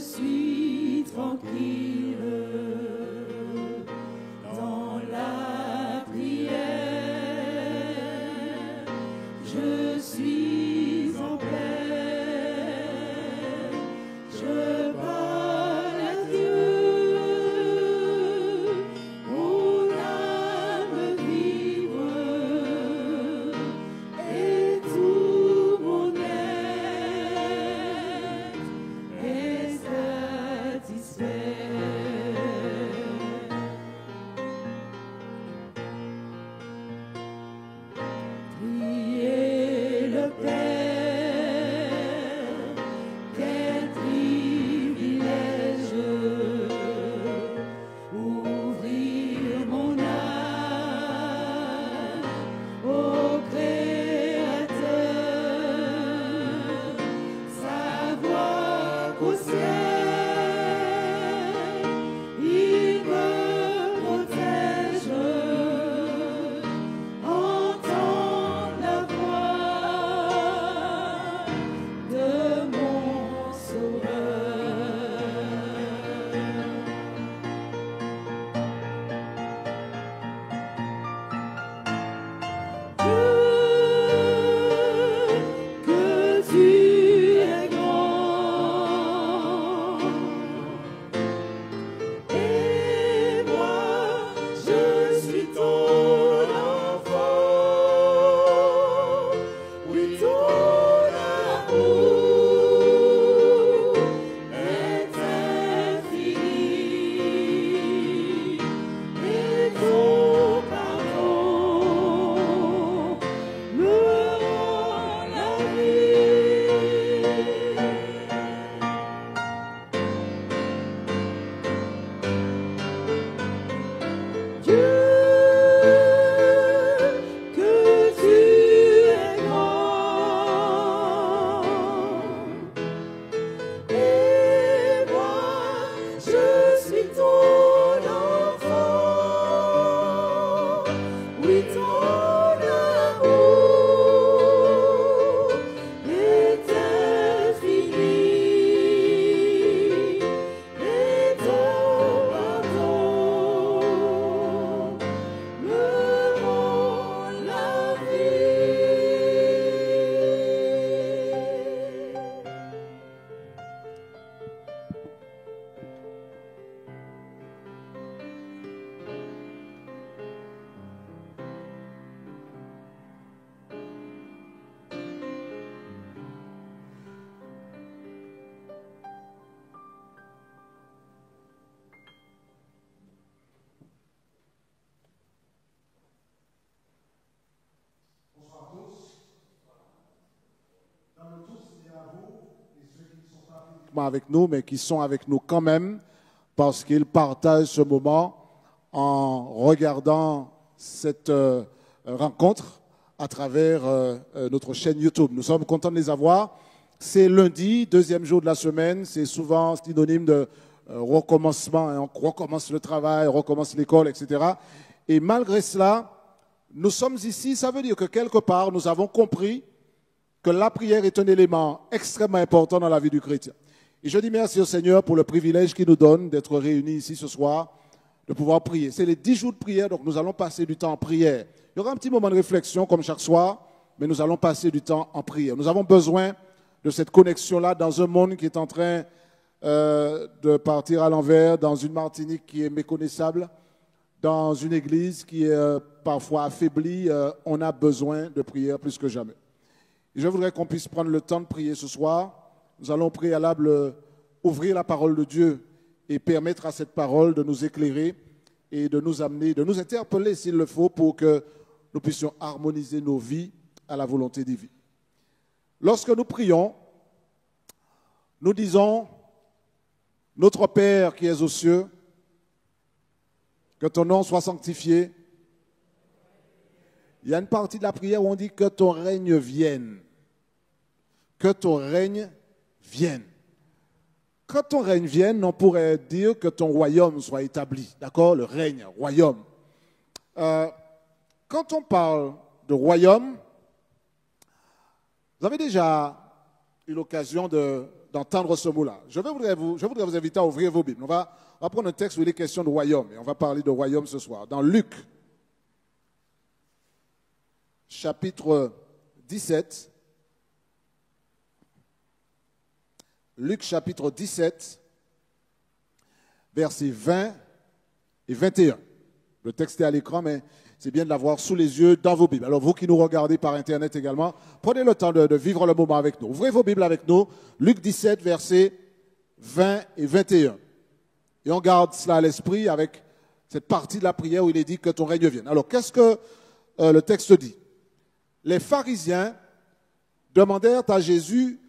suis tranquille dans la prière. Je suis en paix. Je parle à Dieu. Mon âme vibre et tout mon être est satisfait. Priez le Père, quel privilège, ouvrir mon âme au Créateur, savoir qu'au ciel il me protège, entendre la voix de mon Sauveur. Que tu es grand, et moi je suis ton enfant. Oui, ton amour est infini, et ton pardon me rend la vie. Dieu, que tu es grand, et moi je suis ton enfant. Oui, ton amour est infini, et ton pardon me rend la vie. Bonsoir à tous. Dans le tous, il y a vous et ceux qui ne sont pas physiquement avec nous, mais qui sont avec nous quand même, parce qu'ils partagent ce moment en regardant cette rencontre à travers notre chaîne YouTube. Nous sommes contents de les avoir. C'est lundi, deuxième jour de la semaine. C'est souvent synonyme de recommencement. Hein. On recommence le travail, on recommence l'école, etc. Et malgré cela, nous sommes ici. Ça veut dire que quelque part, nous avons compris que la prière est un élément extrêmement important dans la vie du chrétien. Et je dis merci au Seigneur pour le privilège qu'il nous donne d'être réunis ici ce soir, de pouvoir prier. C'est les 10 jours de prière, donc nous allons passer du temps en prière. Il y aura un petit moment de réflexion comme chaque soir, mais nous allons passer du temps en prière. Nous avons besoin de cette connexion-là dans un monde qui est en train de partir à l'envers, dans une Martinique qui est méconnaissable, dans une église qui est parfois affaiblie. On a besoin de prière plus que jamais. Et je voudrais qu'on puisse prendre le temps de prier ce soir. Nous allons au préalable ouvrir la parole de Dieu et permettre à cette parole de nous éclairer et de nous amener, de nous interpeller s'il le faut pour que nous puissions harmoniser nos vies à la volonté divine. Lorsque nous prions, nous disons « Notre Père qui es aux cieux, que ton nom soit sanctifié. » Il y a une partie de la prière où on dit « Que ton règne vienne. » Que ton règne vienne. Quand ton règne vienne, on pourrait dire que ton royaume soit établi. D'accord? Le règne, royaume. Quand on parle de royaume, vous avez déjà eu l'occasion d'entendre ce mot-là. Je voudrais vous inviter à ouvrir vos Bibles. On va prendre un texte où il est question de royaume, et on va parler de royaume ce soir. Dans Luc, chapitre 17. Luc, chapitre 17, versets 20 et 21. Le texte est à l'écran, mais c'est bien de l'avoir sous les yeux dans vos Bibles. Alors vous qui nous regardez par Internet également, prenez le temps de vivre le moment avec nous. Ouvrez vos Bibles avec nous. Luc 17, versets 20 et 21. Et on garde cela à l'esprit avec cette partie de la prière où il est dit que ton règne vienne. Alors qu'est-ce que le texte dit? Les pharisiens demandèrent à Jésus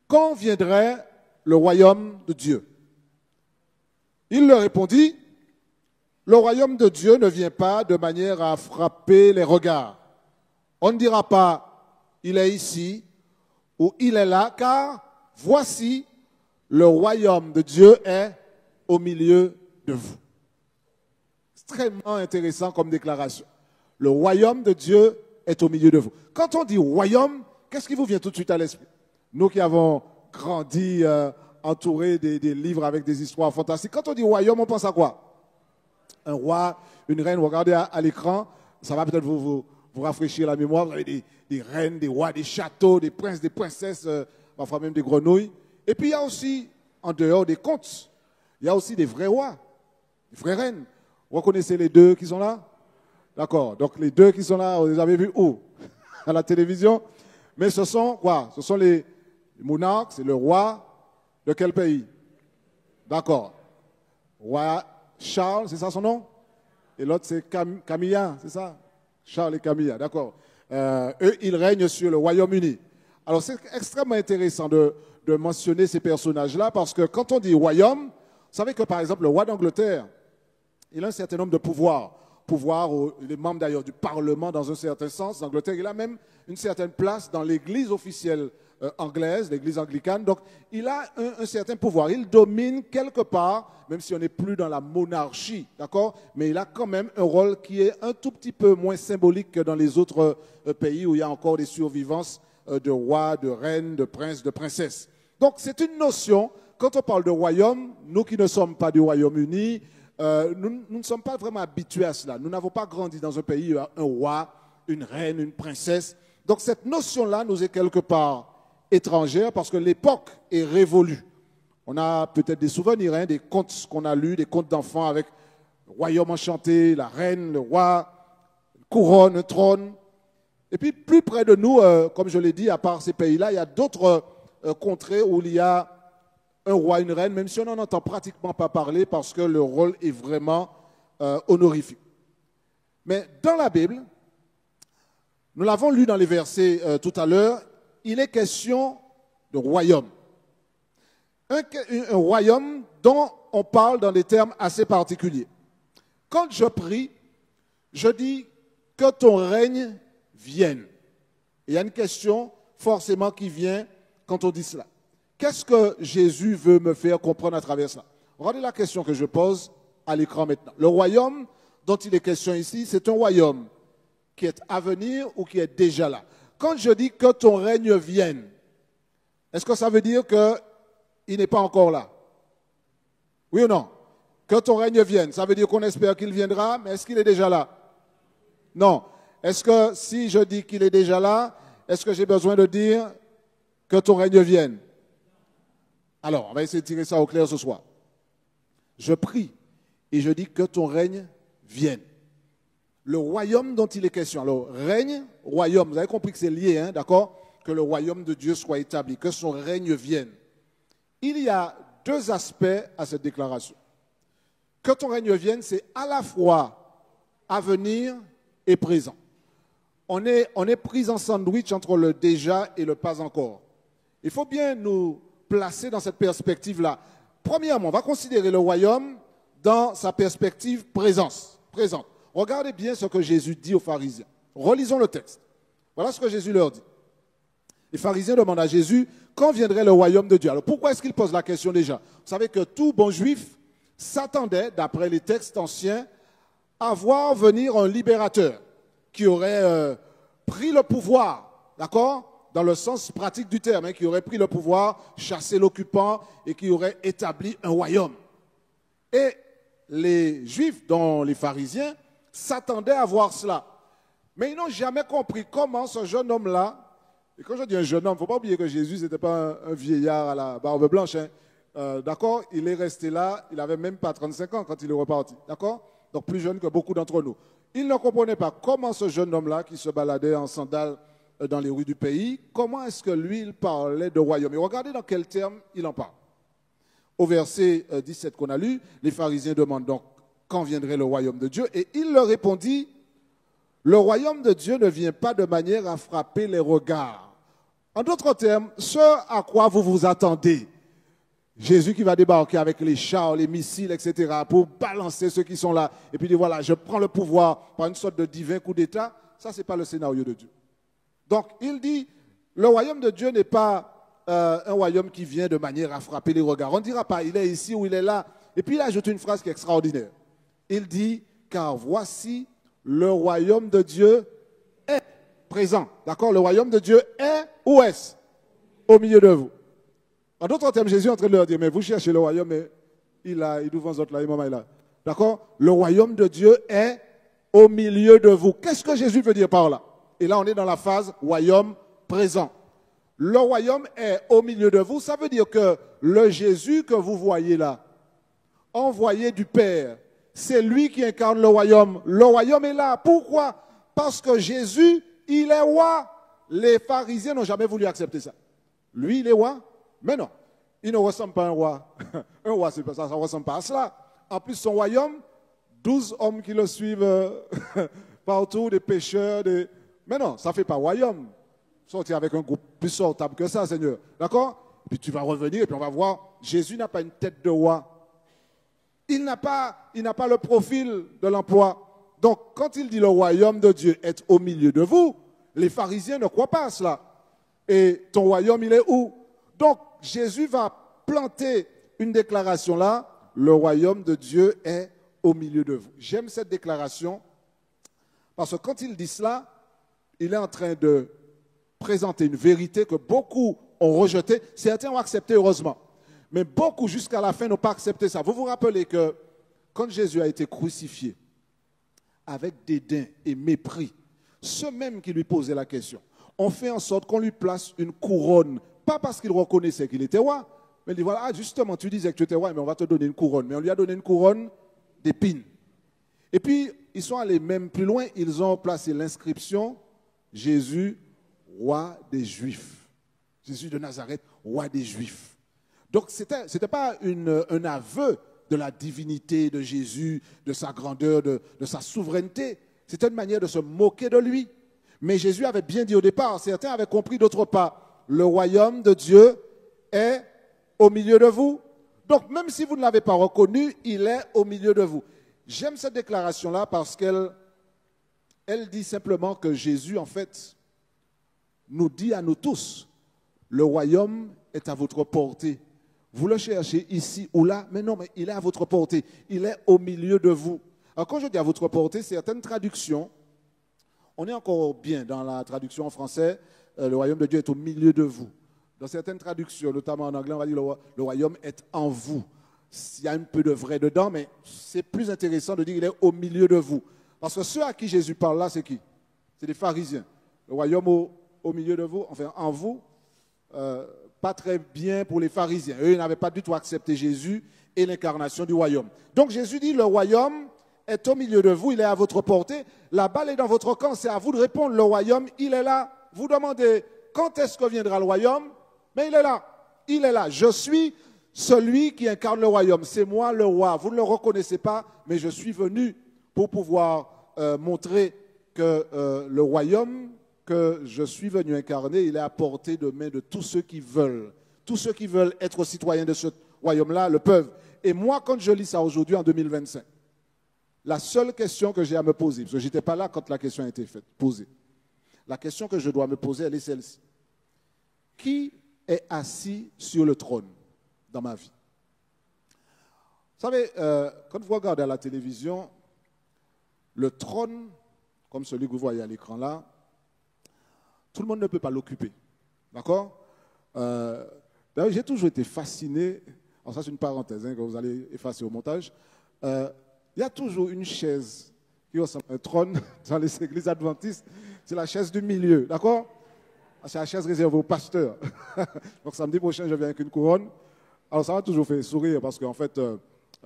quand viendrait le royaume de Dieu. Il leur répondit, le royaume de Dieu ne vient pas de manière à frapper les regards. On ne dira pas, il est ici ou il est là, car voici, le royaume de Dieu est au milieu de vous. Extrêmement intéressant comme déclaration. Le royaume de Dieu est au milieu de vous. Quand on dit royaume, qu'est-ce qui vous vient tout de suite à l'esprit? Nous qui avons grandi entourés des livres avec des histoires fantastiques. Quand on dit royaume, on pense à quoi? Un roi, une reine. Regardez à l'écran, ça va peut-être vous rafraîchir la mémoire. Vous avez des reines, des rois, des châteaux, des princes, des princesses, parfois même des grenouilles. Et puis il y a aussi, en dehors des contes, il y a aussi des vrais rois, des vraies reines. Vous reconnaissez les deux qui sont là? D'accord. Donc les deux qui sont là, vous les avez vus où? À la télévision. Mais ce sont quoi? Ce sont les monarques, c'est le roi de quel pays? D'accord. Roi Charles, c'est ça son nom? Et l'autre c'est Camilla, c'est ça? Charles et Camilla, d'accord. Eux, ils règnent sur le Royaume-Uni. Alors c'est extrêmement intéressant de mentionner ces personnages-là parce que quand on dit royaume, vous savez que par exemple le roi d'Angleterre, il a un certain nombre de pouvoirs. Il est membre d'ailleurs du Parlement dans un certain sens d'Angleterre. Il a même une certaine place dans l'église officielle anglaise, l'église anglicane. Donc il a un certain pouvoir. Il domine quelque part, même si on n'est plus dans la monarchie, d'accord? Mais il a quand même un rôle qui est un tout petit peu moins symbolique que dans les autres pays où il y a encore des survivances de rois, de reines, de princes, de princesses. Donc c'est une notion, quand on parle de royaume, nous qui ne sommes pas du Royaume-Uni, nous ne sommes pas vraiment habitués à cela. Nous n'avons pas grandi dans un pays où il y a un roi, une reine, une princesse. Donc cette notion-là nous est quelque part étrangère parce que l'époque est révolue. On a peut-être des souvenirs, des contes qu'on a lus, des contes d'enfants avec le royaume enchanté, la reine, le roi, une couronne, un trône. Et puis plus près de nous, comme je l'ai dit, à part ces pays-là, il y a d'autres contrées où il y a un roi, une reine, même si on n'en entend pratiquement pas parler parce que le rôle est vraiment honorifique. Mais dans la Bible, nous l'avons lu dans les versets tout à l'heure, il est question de royaume. Un royaume dont on parle dans des termes assez particuliers. Quand je prie, je dis que ton règne vienne. Il y a une question forcément qui vient quand on dit cela. Qu'est-ce que Jésus veut me faire comprendre à travers cela? Regardez la question que je pose à l'écran maintenant. Le royaume dont il est question ici, c'est un royaume qui est à venir ou qui est déjà là. Quand je dis que ton règne vienne, est-ce que ça veut dire qu'il n'est pas encore là? Oui ou non? Que ton règne vienne, ça veut dire qu'on espère qu'il viendra, mais est-ce qu'il est déjà là? Non. Est-ce que si je dis qu'il est déjà là, est-ce que j'ai besoin de dire que ton règne vienne? Alors, on va essayer de tirer ça au clair ce soir. Je prie et je dis que ton règne vienne. Le royaume dont il est question. Alors, règne, royaume, vous avez compris que c'est lié, d'accord? Que le royaume de Dieu soit établi, que son règne vienne. Il y a deux aspects à cette déclaration. Que ton règne vienne, c'est à la fois à venir et présent. On est pris en sandwich entre le déjà et le pas encore. Il faut bien nous placer dans cette perspective-là. Premièrement, on va considérer le royaume dans sa perspective présente. Regardez bien ce que Jésus dit aux pharisiens. Relisons le texte. Voilà ce que Jésus leur dit. Les pharisiens demandent à Jésus quand viendrait le royaume de Dieu. Alors pourquoi est-ce qu'ils posent la question déjà? Vous savez que tout bon juif s'attendait, d'après les textes anciens, à voir venir un libérateur qui aurait pris le pouvoir, d'accord, dans le sens pratique du terme, qui aurait pris le pouvoir, chassé l'occupant et qui aurait établi un royaume. Et les Juifs, dont les pharisiens, s'attendaient à voir cela. Mais ils n'ont jamais compris comment ce jeune homme-là, et quand je dis un jeune homme, il ne faut pas oublier que Jésus, ce n'était pas un vieillard à la barbe blanche. D'accord? Il est resté là, il n'avait même pas 35 ans quand il est reparti. D'accord? Donc plus jeune que beaucoup d'entre nous. Ils ne comprenaient pas comment ce jeune homme-là, qui se baladait en sandales dans les rues du pays, comment est-ce que lui, il parlait de royaume. Et regardez dans quel terme il en parle. Au verset 17 qu'on a lu, les pharisiens demandent donc quand viendrait le royaume de Dieu. Et il leur répondit, le royaume de Dieu ne vient pas de manière à frapper les regards. En d'autres termes, ce à quoi vous vous attendez, Jésus qui va débarquer avec les chars, les missiles, etc., pour balancer ceux qui sont là, et puis dire, voilà, je prends le pouvoir par une sorte de divin coup d'État, ça, ce n'est pas le scénario de Dieu. Donc, il dit, le royaume de Dieu n'est pas un royaume qui vient de manière à frapper les regards. On ne dira pas, il est ici ou il est là. Et puis, il ajoute une phrase qui est extraordinaire. Il dit, car voici, le royaume de Dieu est présent. D'accord? Le royaume de Dieu est, où est-ce? Au milieu de vous. En d'autres termes, Jésus est en train de leur dire, mais vous cherchez le royaume, mais il ouvre un autres là, il est là. D'accord? Le royaume de Dieu est au milieu de vous. Qu'est-ce que Jésus veut dire par là? Et là, on est dans la phase royaume présent. Le royaume est au milieu de vous. Ça veut dire que le Jésus que vous voyez là, envoyé du Père, c'est lui qui incarne le royaume. Le royaume est là. Pourquoi? Parce que Jésus, il est roi. Les pharisiens n'ont jamais voulu accepter ça. Lui, il est roi. Mais non, il ne ressemble pas à un roi. Un roi, ça ne ressemble pas à cela. En plus, son royaume, 12 hommes qui le suivent partout, des pêcheurs. Mais non, ça ne fait pas royaume. Sortir avec un groupe plus sortable que ça, Seigneur. D'accord? Puis tu vas revenir et puis on va voir, Jésus n'a pas une tête de roi. Il n'a pas le profil de l'emploi. Donc, quand il dit le royaume de Dieu est au milieu de vous, les pharisiens ne croient pas à cela. Et ton royaume, il est où? Donc, Jésus va planter une déclaration là, le royaume de Dieu est au milieu de vous. J'aime cette déclaration parce que quand il dit cela, il est en train de présenter une vérité que beaucoup ont rejetée. Certains ont accepté heureusement, mais beaucoup jusqu'à la fin n'ont pas accepté ça. Vous vous rappelez que quand Jésus a été crucifié, avec dédain et mépris, ceux mêmes qui lui posaient la question ont fait en sorte qu'on lui place une couronne. Pas parce qu'il reconnaissait qu'il était roi, mais il dit, voilà, justement, tu disais que tu étais roi, mais on va te donner une couronne. Mais on lui a donné une couronne d'épines. Et puis, ils sont allés même plus loin, ils ont placé l'inscription, Jésus, roi des Juifs. Jésus de Nazareth, roi des Juifs. Donc, ce n'était pas un aveu de la divinité de Jésus, de sa grandeur, de sa souveraineté. C'était une manière de se moquer de lui. Mais Jésus avait bien dit au départ, certains avaient compris d'autre part, le royaume de Dieu est au milieu de vous. Donc, même si vous ne l'avez pas reconnu, il est au milieu de vous. J'aime cette déclaration-là parce qu'elle dit simplement que Jésus, en fait, nous dit à nous tous, le royaume est à votre portée. Vous le cherchez ici ou là, mais non, mais il est à votre portée. Il est au milieu de vous. Alors, quand je dis à votre portée, certaines traductions, on est encore bien dans la traduction en français, le royaume de Dieu est au milieu de vous. Dans certaines traductions, notamment en anglais, on va dire le royaume est en vous. Il y a un peu de vrai dedans, mais c'est plus intéressant de dire qu'il est au milieu de vous. Parce que ceux à qui Jésus parle là, c'est qui? C'est des pharisiens. Le royaume au milieu de vous, enfin en vous, pas très bien pour les pharisiens. Eux, ils n'avaient pas du tout accepté Jésus et l'incarnation du royaume. Donc Jésus dit, le royaume est au milieu de vous, il est à votre portée. La balle est dans votre camp, c'est à vous de répondre. Le royaume, il est là. Vous demandez, quand est-ce que viendra le royaume? Mais il est là. Il est là. Je suis celui qui incarne le royaume. C'est moi le roi. Vous ne le reconnaissez pas, mais je suis venu pour pouvoir montrer que le royaume que je suis venu incarner, il est à portée de main de tous ceux qui veulent. Tous ceux qui veulent être citoyens de ce royaume-là le peuvent. Et moi, quand je lis ça aujourd'hui, en 2025, la seule question que j'ai à me poser, parce que je n'étais pas là quand la question a été posée, la question que je dois me poser, elle est celle-ci. Qui est assis sur le trône dans ma vie? Vous savez, quand vous regardez à la télévision, le trône, comme celui que vous voyez à l'écran là, tout le monde ne peut pas l'occuper. D'accord? D'ailleurs, j'ai toujours été fasciné. Alors, ça, c'est une parenthèse que vous allez effacer au montage. Il y a toujours une chaise qui ressemble à un trône dans les églises adventistes. C'est la chaise du milieu. D'accord? C'est la chaise réservée au pasteur. Donc, samedi prochain, je viens avec une couronne. Alors, ça m'a toujours fait sourire parce qu'en fait,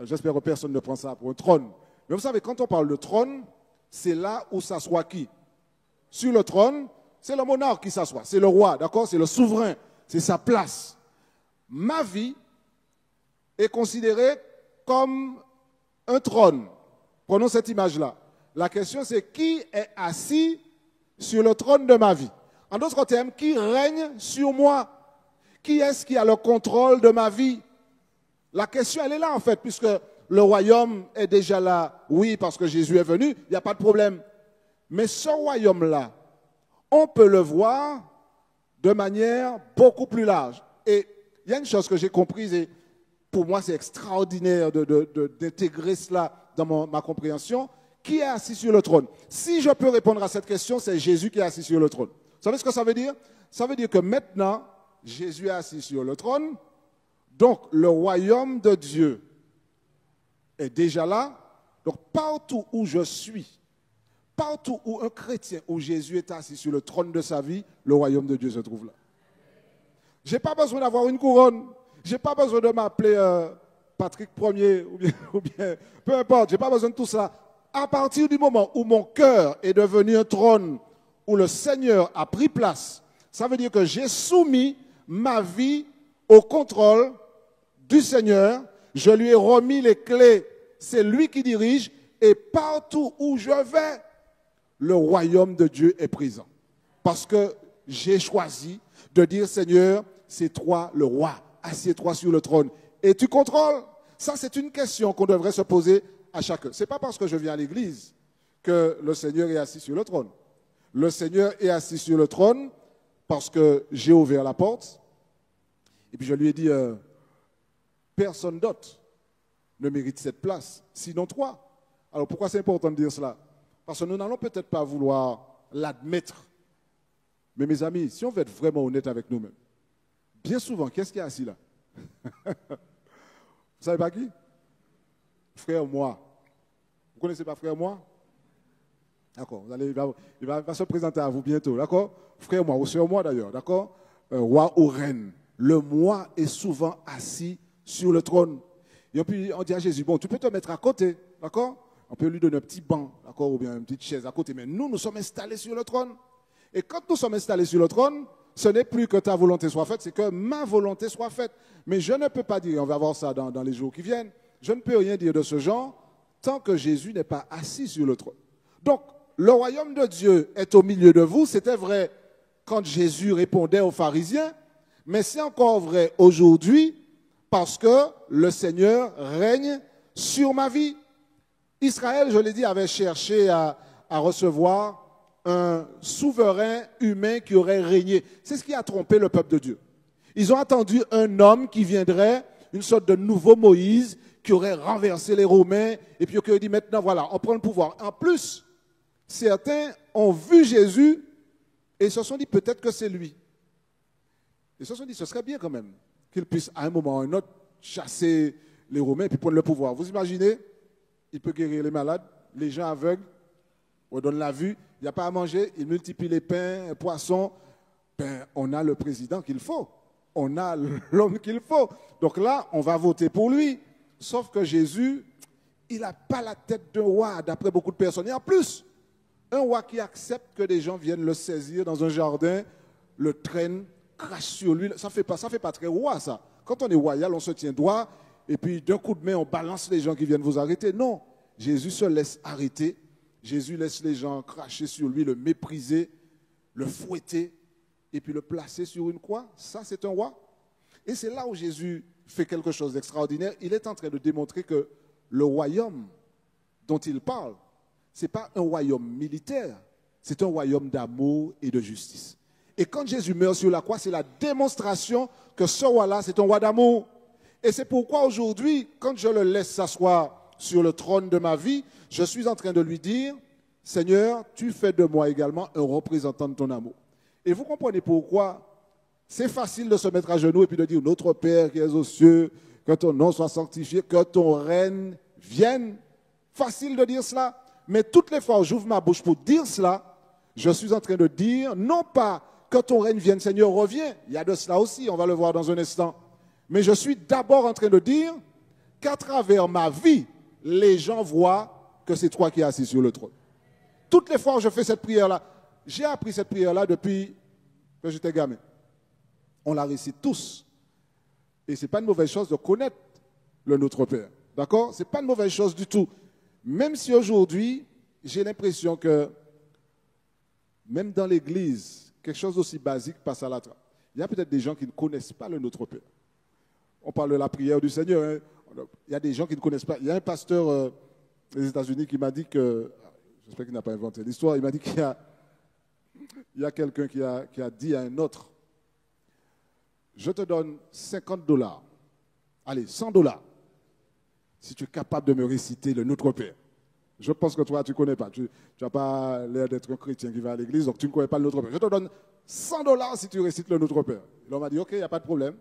j'espère que personne ne prend ça pour un trône. Mais vous savez, quand on parle de trône, c'est là où s'assoit qui? Sur le trône, c'est le monarque qui s'assoit, c'est le roi, d'accord? C'est le souverain, c'est sa place. Ma vie est considérée comme un trône. Prenons cette image-là. La question, c'est qui est assis sur le trône de ma vie? En d'autres termes, qui règne sur moi? Qui est-ce qui a le contrôle de ma vie? La question, elle est là en fait, puisque le royaume est déjà là. Oui, parce que Jésus est venu, il n'y a pas de problème. Mais ce royaume-là, on peut le voir de manière beaucoup plus large. Et il y a une chose que j'ai comprise, et pour moi c'est extraordinaire d'intégrer cela dans ma compréhension. Qui est assis sur le trône? Si je peux répondre à cette question, c'est Jésus qui est assis sur le trône. Vous savez ce que ça veut dire? Ça veut dire que maintenant, Jésus est assis sur le trône, donc le royaume de Dieu est déjà là. Donc partout où je suis, partout où un chrétien, où Jésus est assis sur le trône de sa vie, le royaume de Dieu se trouve là. Je n'ai pas besoin d'avoir une couronne. Je n'ai pas besoin de m'appeler Patrick Ier ou bien peu importe. Je n'ai pas besoin de tout ça. À partir du moment où mon cœur est devenu un trône, où le Seigneur a pris place, ça veut dire que j'ai soumis ma vie au contrôle du Seigneur. Je lui ai remis les clés. C'est lui qui dirige. Et partout où je vais, le royaume de Dieu est présent. Parce que j'ai choisi de dire, Seigneur, c'est toi le roi. Assieds-toi sur le trône. Et tu contrôles. Ça, c'est une question qu'on devrait se poser à chacun. Ce n'est pas parce que je viens à l'église que le Seigneur est assis sur le trône. Le Seigneur est assis sur le trône parce que j'ai ouvert la porte. Et puis je lui ai dit, personne d'autre ne mérite cette place, sinon toi. Alors pourquoi c'est important de dire cela? Parce que nous n'allons peut-être pas vouloir l'admettre. Mais mes amis, si on veut être vraiment honnête avec nous-mêmes, bien souvent, qu'est-ce qui est assis là? Vous savez pas qui? Frère moi. Vous connaissez pas frère moi? D'accord, il va se présenter à vous bientôt, d'accord? Frère moi, ou sœur moi d'ailleurs, d'accord? Roi ou reine. Le moi est souvent assis sur le trône. Et puis on dit à Jésus, bon, tu peux te mettre à côté, d'accord? On peut lui donner un petit banc, d'accord, ou bien une petite chaise à côté. Mais nous sommes installés sur le trône. Et quand nous sommes installés sur le trône, ce n'est plus que ta volonté soit faite, c'est que ma volonté soit faite. Mais je ne peux pas dire, on va voir ça dans les jours qui viennent, je ne peux rien dire de ce genre tant que Jésus n'est pas assis sur le trône. Donc, le royaume de Dieu est au milieu de vous. C'était vrai quand Jésus répondait aux pharisiens, mais c'est encore vrai aujourd'hui parce que le Seigneur règne sur ma vie. Israël, je l'ai dit, avait cherché à recevoir un souverain humain qui aurait régné. C'est ce qui a trompé le peuple de Dieu. Ils ont attendu un homme qui viendrait, une sorte de nouveau Moïse, qui aurait renversé les Romains, et puis qui aurait dit maintenant, voilà, on prend le pouvoir. En plus, certains ont vu Jésus et se sont dit peut-être que c'est lui. Ils se sont dit, ce serait bien quand même qu'il puisse à un moment ou à un autre chasser les Romains et puis prendre le pouvoir. Vous imaginez? Il peut guérir les malades, les gens aveugles, on donne la vue, il n'y a pas à manger, il multiplie les pains, les poissons. Ben, on a le président qu'il faut. On a l'homme qu'il faut. Donc là, on va voter pour lui. Sauf que Jésus, il n'a pas la tête d'un roi, d'après beaucoup de personnes. Et en plus, un roi qui accepte que des gens viennent le saisir dans un jardin, le traînent, crachent sur lui, ça fait pas très roi, ça. Quand on est royal, on se tient droit, et puis d'un coup de main, on balance les gens qui viennent vous arrêter. Non, Jésus se laisse arrêter. Jésus laisse les gens cracher sur lui, le mépriser, le fouetter, et puis le placer sur une croix. Ça, c'est un roi. Et c'est là où Jésus fait quelque chose d'extraordinaire. Il est en train de démontrer que le royaume dont il parle, ce n'est pas un royaume militaire, c'est un royaume d'amour et de justice. Et quand Jésus meurt sur la croix, c'est la démonstration que ce roi-là, c'est un roi d'amour. Et c'est pourquoi aujourd'hui, quand je le laisse s'asseoir sur le trône de ma vie, je suis en train de lui dire, Seigneur, tu fais de moi également un représentant de ton amour. Et vous comprenez pourquoi C'est facile de se mettre à genoux et puis de dire, notre Père qui es aux cieux, que ton nom soit sanctifié, que ton règne vienne. Facile de dire cela. Mais toutes les fois où j'ouvre ma bouche pour dire cela, je suis en train de dire, non pas que ton règne vienne, Seigneur, reviens. Il y a de cela aussi, on va le voir dans un instant. Mais je suis d'abord en train de dire qu'à travers ma vie, les gens voient que c'est toi qui es assis sur le trône. Toutes les fois où je fais cette prière-là, j'ai appris cette prière-là depuis que j'étais gamin. On la récite tous. Et ce n'est pas une mauvaise chose de connaître le Notre Père. D'accord? Ce n'est pas une mauvaise chose du tout. Même si aujourd'hui, j'ai l'impression que, même dans l'Église, quelque chose d'aussi basique passe à la trappe. Il y a peut-être des gens qui ne connaissent pas le Notre Père. On parle de la prière du Seigneur. Hein. Il y a des gens qui ne connaissent pas. Il y a un pasteur des États-Unis qui m'a dit que, j'espère qu'il n'a pas inventé l'histoire, il m'a dit qu'il y a quelqu'un qui a dit à un autre, je te donne $50, allez, $100, si tu es capable de me réciter le Notre Père. Je pense que toi, tu ne connais pas. Tu n'as pas l'air d'être un chrétien qui va à l'église, donc tu ne connais pas le Notre Père. Je te donne $100 si tu récites le Notre Père. L'homme m'a dit, ok, il n'y a pas de problème.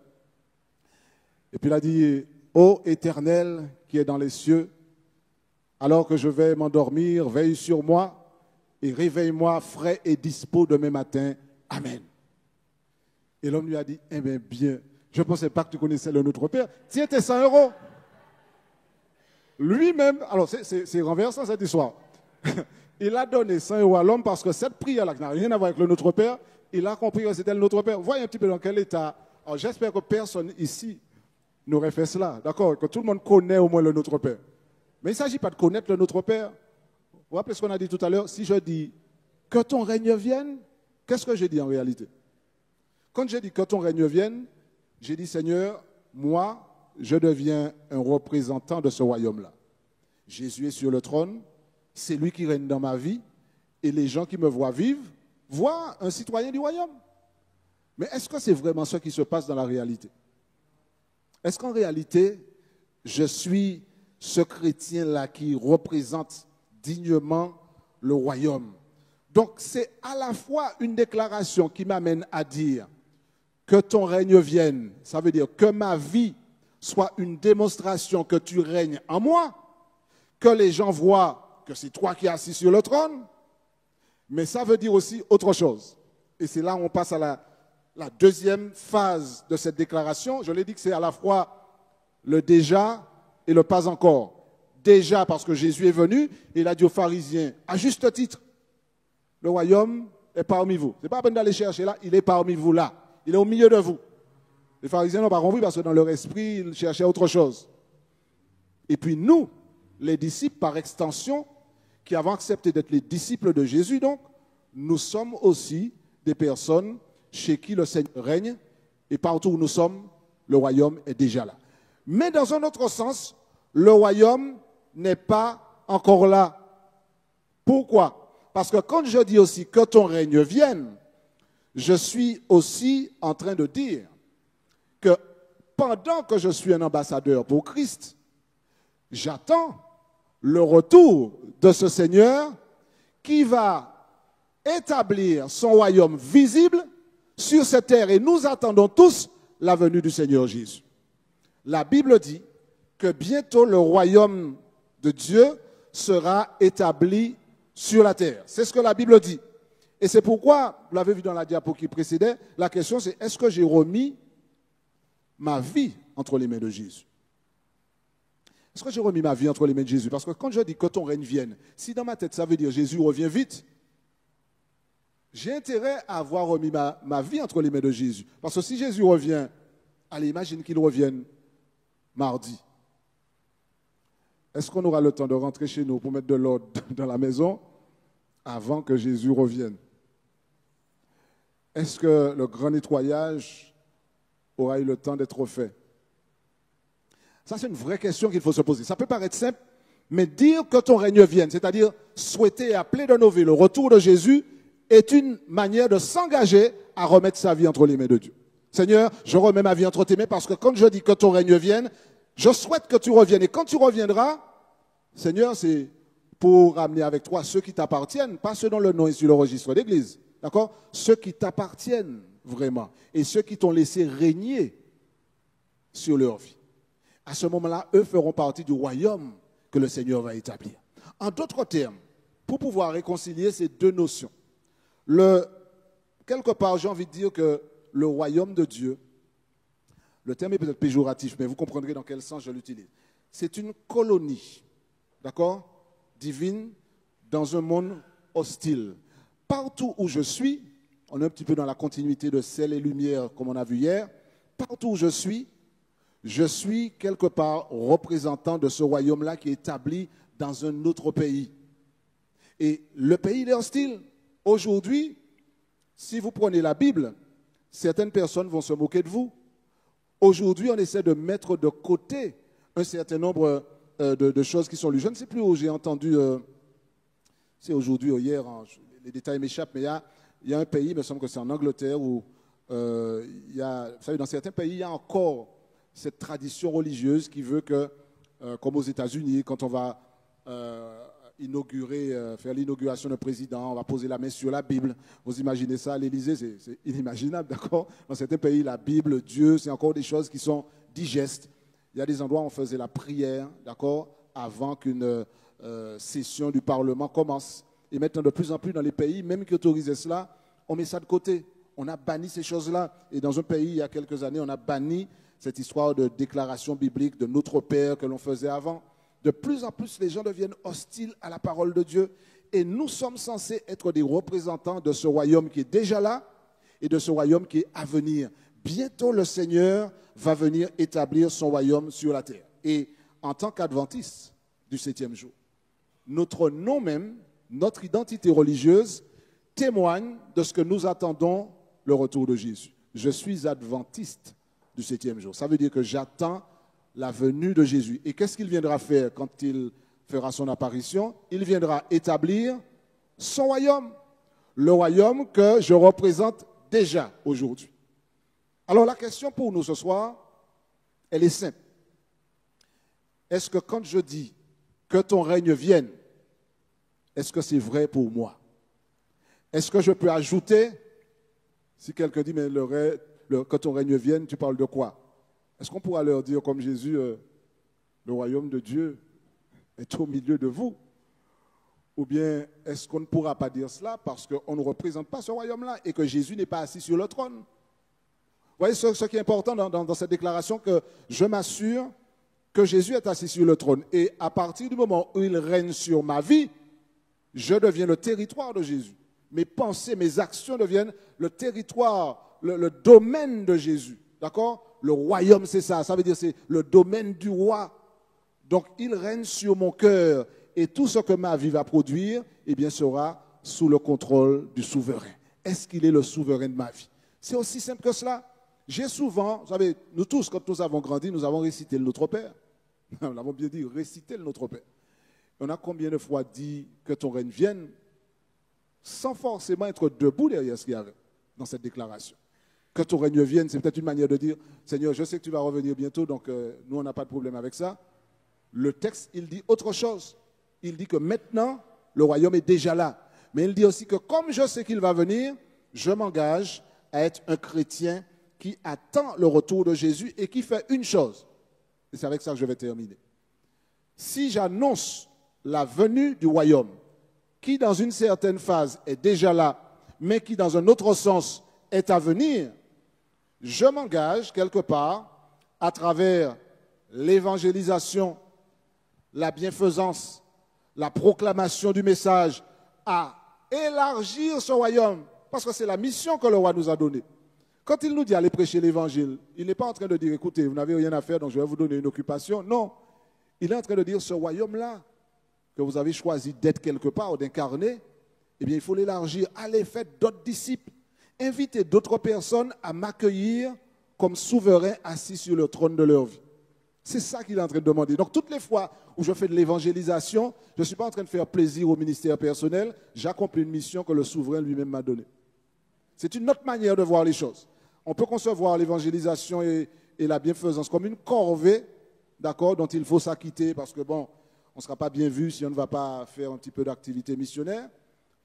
Et puis il a dit, ô Éternel qui est dans les cieux, alors que je vais m'endormir, veille sur moi et réveille-moi frais et dispo demain matin. Amen. Et l'homme lui a dit, eh bien, je ne pensais pas que tu connaissais le Notre Père. Tiens tes 100 €. Lui-même, alors c'est renversant cette histoire. Il a donné 100 € à l'homme parce que cette prière-là, qui n'a rien à voir avec le Notre Père, il a compris que c'était le Notre Père. Voyez un petit peu dans quel état. Alors j'espère que personne ici n'aurait fait cela. D'accord? Que tout le monde connaît au moins le Notre Père. Mais il ne s'agit pas de connaître le Notre Père. Vous vous rappelez ce qu'on a dit tout à l'heure? Si je dis que ton règne vienne, qu'est-ce que j'ai dit en réalité? Quand j'ai dit que ton règne vienne, j'ai dit Seigneur, moi, je deviens un représentant de ce royaume-là. Jésus est sur le trône, c'est lui qui règne dans ma vie, et les gens qui me voient vivre voient un citoyen du royaume. Mais est-ce que c'est vraiment ce qui se passe dans la réalité? Est-ce qu'en réalité, je suis ce chrétien-là qui représente dignement le royaume? Donc c'est à la fois une déclaration qui m'amène à dire que ton règne vienne, ça veut dire que ma vie soit une démonstration que tu règnes en moi, que les gens voient que c'est toi qui es assis sur le trône, mais ça veut dire aussi autre chose. Et c'est là où on passe à la deuxième phase de cette déclaration. Je l'ai dit que c'est à la fois le déjà et le pas encore. Déjà parce que Jésus est venu, et il a dit aux pharisiens, à juste titre, le royaume est parmi vous. Ce n'est pas la peine d'aller chercher là, il est parmi vous là. Il est au milieu de vous. Les pharisiens n'ont pas compris parce que dans leur esprit, ils cherchaient autre chose. Et puis nous, les disciples par extension, qui avons accepté d'être les disciples de Jésus, donc, nous sommes aussi des personnes chez qui le Seigneur règne, et partout où nous sommes, le royaume est déjà là. Mais dans un autre sens, le royaume n'est pas encore là. Pourquoi? Parce que quand je dis aussi que ton règne vienne, je suis aussi en train de dire que pendant que je suis un ambassadeur pour Christ, j'attends le retour de ce Seigneur qui va établir son royaume visible sur cette terre. Et nous attendons tous la venue du Seigneur Jésus. La Bible dit que bientôt le royaume de Dieu sera établi sur la terre. C'est ce que la Bible dit. Et c'est pourquoi, vous l'avez vu dans la diapo qui précédait, la question c'est est-ce que j'ai remis ma vie entre les mains de Jésus? Est-ce que j'ai remis ma vie entre les mains de Jésus? Parce que quand je dis que ton règne vienne, si dans ma tête ça veut dire Jésus revient vite, j'ai intérêt à avoir remis ma vie entre les mains de Jésus. Parce que si Jésus revient, allez, imagine qu'il revienne mardi. Est-ce qu'on aura le temps de rentrer chez nous pour mettre de l'ordre dans la maison avant que Jésus revienne? Est-ce que le grand nettoyage aura eu le temps d'être fait? Ça, c'est une vraie question qu'il faut se poser. Ça peut paraître simple, mais dire que ton règne vienne, c'est-à-dire souhaiter et appeler de nos vies le retour de Jésus, est une manière de s'engager à remettre sa vie entre les mains de Dieu. Seigneur, je remets ma vie entre tes mains parce que quand je dis que ton règne vienne, je souhaite que tu reviennes. Et quand tu reviendras, Seigneur, c'est pour ramener avec toi ceux qui t'appartiennent, pas ceux dont le nom est sur le registre d'église. d'accord? Ceux qui t'appartiennent vraiment et ceux qui t'ont laissé régner sur leur vie. À ce moment-là, eux feront partie du royaume que le Seigneur va établir. En d'autres termes, pour pouvoir réconcilier ces deux notions, quelque part, j'ai envie de dire que le royaume de Dieu, le terme est peut-être péjoratif, mais vous comprendrez dans quel sens je l'utilise. C'est une colonie, d'accord, divine, dans un monde hostile. Partout où je suis, on est un petit peu dans la continuité de sel et lumière, comme on a vu hier, partout où je suis quelque part représentant de ce royaume-là qui est établi dans un autre pays. Et le pays il est hostile. Aujourd'hui, si vous prenez la Bible, certaines personnes vont se moquer de vous. Aujourd'hui, on essaie de mettre de côté un certain nombre de choses qui sont lues. Je ne sais plus où j'ai entendu, c'est aujourd'hui ou hier, hein, les détails m'échappent, mais il y a un pays, il me semble que c'est en Angleterre, où vous savez, dans certains pays, il y a encore cette tradition religieuse qui veut que, comme aux États-Unis, quand on va faire l'inauguration d'un président, on va poser la main sur la Bible. Vous imaginez ça à l'Élysée, c'est inimaginable, d'accord? Dans certains pays, la Bible, Dieu, c'est encore des choses qui sont digestes. Il y a des endroits où on faisait la prière, d'accord, avant qu'une session du Parlement commence. Et maintenant, de plus en plus, dans les pays, même qui autorisaient cela, on met ça de côté. On a banni ces choses-là. Et dans un pays, il y a quelques années, on a banni cette histoire de déclaration biblique de notre Père que l'on faisait avant. De plus en plus, les gens deviennent hostiles à la parole de Dieu. Et nous sommes censés être des représentants de ce royaume qui est déjà là et de ce royaume qui est à venir. Bientôt, le Seigneur va venir établir son royaume sur la terre. Et en tant qu'adventistes du 7e jour, notre nom même, notre identité religieuse témoigne de ce que nous attendons le retour de Jésus. Je suis adventiste du 7e jour. Ça veut dire que j'attends la venue de Jésus. Et qu'est-ce qu'il viendra faire quand il fera son apparition? Il viendra établir son royaume. Le royaume que je représente déjà aujourd'hui. Alors la question pour nous ce soir, elle est simple. Est-ce que quand je dis que ton règne vienne, est-ce que c'est vrai pour moi? Est-ce que je peux ajouter, si quelqu'un dit, mais que ton règne vienne, tu parles de quoi? Est-ce qu'on pourra leur dire, comme Jésus, le royaume de Dieu est au milieu de vous? Ou bien est-ce qu'on ne pourra pas dire cela parce qu'on ne représente pas ce royaume-là et que Jésus n'est pas assis sur le trône? Vous voyez ce qui est important dans cette déclaration, que je m'assure que Jésus est assis sur le trône. Et à partir du moment où il règne sur ma vie, je deviens le territoire de Jésus. Mes pensées, mes actions deviennent le territoire, le domaine de Jésus. D'accord? Le royaume, c'est ça. Ça veut dire c'est le domaine du roi. Donc, il règne sur mon cœur. Et tout ce que ma vie va produire, eh bien, sera sous le contrôle du souverain. Est-ce qu'il est le souverain de ma vie? C'est aussi simple que cela. J'ai souvent, vous savez, nous tous, quand nous avons grandi, nous avons récité le Notre Père. Nous l'avons bien dit, réciter le Notre Père. On a combien de fois dit que ton règne vienne sans forcément être debout derrière ce qu'il y avait dans cette déclaration. Que ton règne vienne, c'est peut-être une manière de dire, Seigneur, je sais que tu vas revenir bientôt, donc nous, on n'a pas de problème avec ça. Le texte, il dit autre chose. Il dit que maintenant, le royaume est déjà là. Mais il dit aussi que comme je sais qu'il va venir, je m'engage à être un chrétien qui attend le retour de Jésus et qui fait une chose. Et c'est avec ça que je vais terminer. Si j'annonce la venue du royaume, qui dans une certaine phase est déjà là, mais qui dans un autre sens est à venir, je m'engage quelque part à travers l'évangélisation, la bienfaisance, la proclamation du message, à élargir ce royaume, parce que c'est la mission que le roi nous a donnée. Quand il nous dit aller prêcher l'évangile, il n'est pas en train de dire, écoutez, vous n'avez rien à faire, donc je vais vous donner une occupation. Non, il est en train de dire, ce royaume-là, que vous avez choisi d'être quelque part ou d'incarner, eh bien, il faut l'élargir. Allez, faites d'autres disciples. Invitez d'autres personnes à m'accueillir comme souverain assis sur le trône de leur vie. C'est ça qu'il est en train de demander. Donc, toutes les fois où je fais de l'évangélisation, je ne suis pas en train de faire plaisir au ministère personnel, j'accomplis une mission que le souverain lui-même m'a donnée. C'est une autre manière de voir les choses. On peut concevoir l'évangélisation et la bienfaisance comme une corvée, d'accord, dont il faut s'acquitter parce que, bon, on ne sera pas bien vu si on ne va pas faire un petit peu d'activité missionnaire.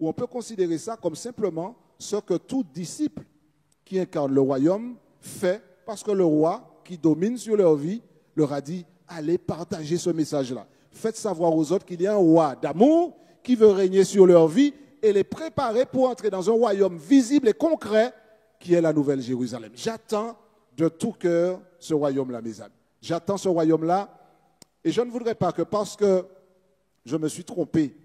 ou on peut considérer ça comme simplement ce que tout disciple qui incarne le royaume fait parce que le roi qui domine sur leur vie leur a dit, allez partager ce message-là. Faites savoir aux autres qu'il y a un roi d'amour qui veut régner sur leur vie et les préparer pour entrer dans un royaume visible et concret qui est la Nouvelle Jérusalem. J'attends de tout cœur ce royaume-là, mes amis. J'attends ce royaume-là et je ne voudrais pas que parce que je me suis trompé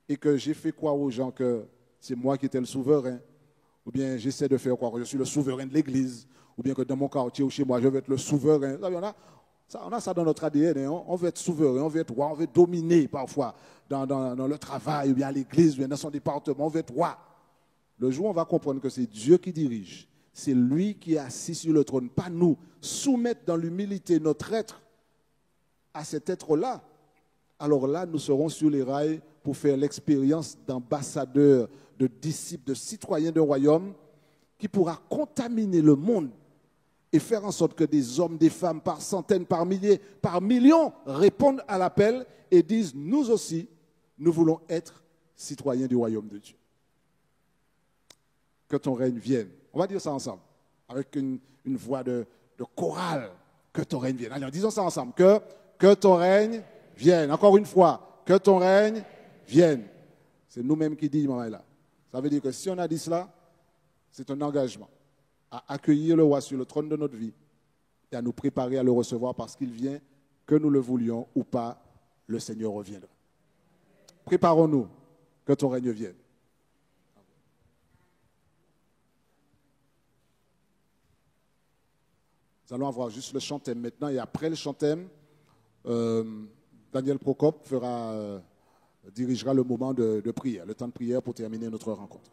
et que j'ai fait croire aux gens que c'est moi qui étais le souverain, ou bien j'essaie de faire croire que je suis le souverain de l'Église, ou bien que dans mon quartier ou chez moi, je veux être le souverain. On a ça dans notre ADN, hein. On veut être souverain, on veut être roi, on veut dominer parfois dans le travail, ou bien à l'Église, ou bien dans son département, on veut être roi. Le jour où on va comprendre que c'est Dieu qui dirige, c'est lui qui est assis sur le trône, pas nous. Soumettre dans l'humilité notre être à cet être-là, alors là, nous serons sur les rails pour faire l'expérience d'ambassadeurs, de disciples, de citoyens d'un royaume qui pourra contaminer le monde et faire en sorte que des hommes, des femmes, par centaines, par milliers, par millions, répondent à l'appel et disent, nous aussi, nous voulons être citoyens du royaume de Dieu. Que ton règne vienne. On va dire ça ensemble, avec une voix de chorale. Que ton règne vienne. Allez, disons ça ensemble. Que ton règne vienne. Encore une fois, que ton règne vienne. C'est nous-mêmes qui disons, maman, là. Ça veut dire que si on a dit cela, c'est un engagement à accueillir le roi sur le trône de notre vie et à nous préparer à le recevoir parce qu'il vient, que nous le voulions ou pas, le Seigneur reviendra. Préparons-nous, que ton règne vienne. Nous allons avoir juste le chantème maintenant et après le chantème, Daniel Procope dirigera le moment de prière, le temps de prière pour terminer notre rencontre.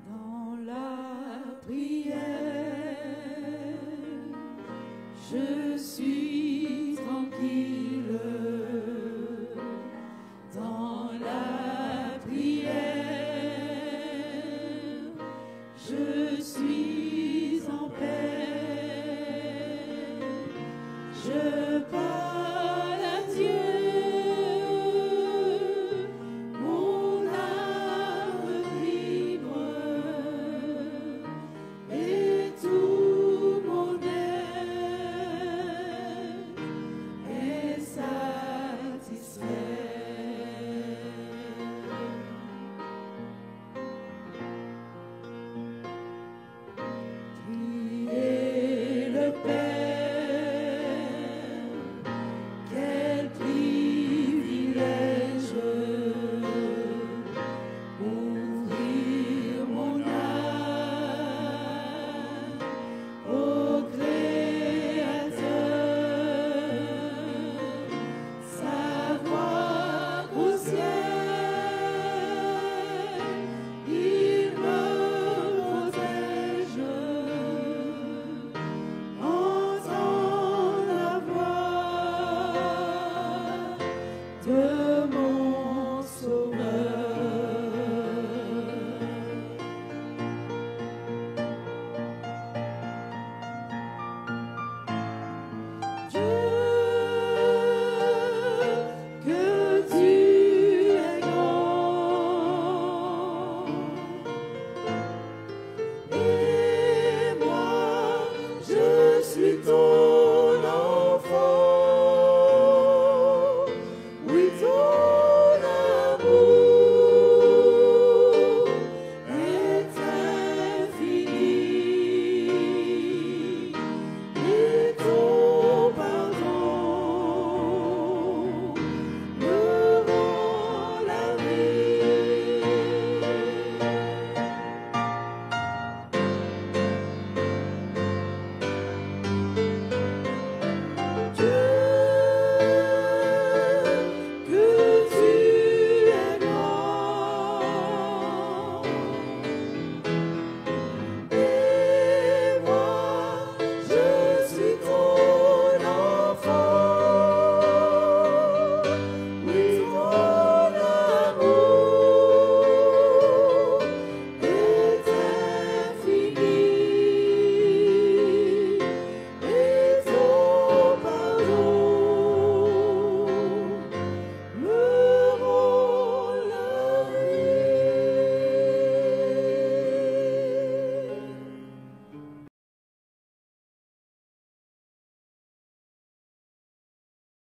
Dans la prière, je suis